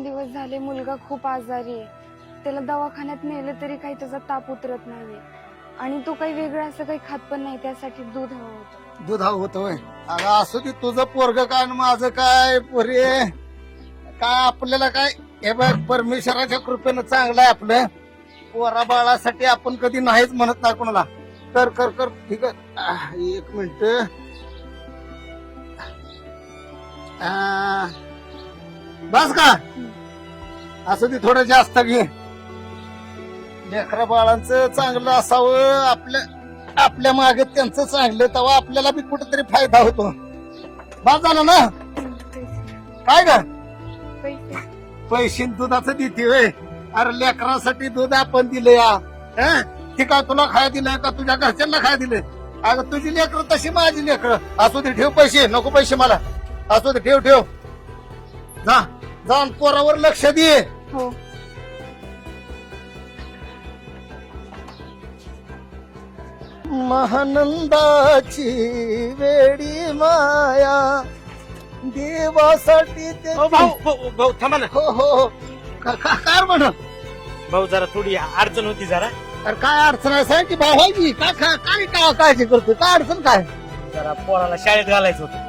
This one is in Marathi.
दिवस झाले मुलगा खूप आजारी आहे. त्याला दवाखान्यात नेलं तरी काही त्याचा ताप उतरत नाहीये आणि तो काही वेगळं असं काही खात पण नाही. त्यासाठी दूध हवं होतं. दूध हवं होतं होय. अगं असू दे, तुझं पोरग काय आणि माझं काय पोरे, काय आपल्याला काय, हे बघ परमेश्वराच्या कृपेनं चांगलं आहे आपलं. पोरा बाळासाठी आपण कधी नाहीच म्हणत नाही कोणाला. कर कर कर, ठीक आहे. एक मिनिट. बस का, असू दे, थोडं जास्त घे. लेकरा बाळांचं चांगलं असावं, आपल्या मागे त्यांचं चांगलं, तेव्हा आपल्याला बी कुठेतरी फायदा होतो. बस झालं ना. काय ग, पैसे पैसे दुधाचं देते होय. अरे लेकरासाठी दूध आपण दिलं या. ती काय तुला खाय दिलंय का तुझ्या घरच्यांना खाय दिलंय? अगं तुझी लेकर तशी माझी लेकर. असू दे, ठेव पैसे. नको पैसे मला, असू दे, ठेव ठेव. जा जाऊन पोरावर लक्ष दे. हो. महानंदाची वेडी माया देवासाठी ते. भाऊ भाऊ भाऊ थांबा ना. हो हो हो. काय म्हण? भाऊ जरा थोडी अडचण होती जरा. अरे काय अडचण आहे? सांग की भावाजी. काय काळजी करतो? काय अडचण काय? जरा पोराला शाळेत घालायचं होतं.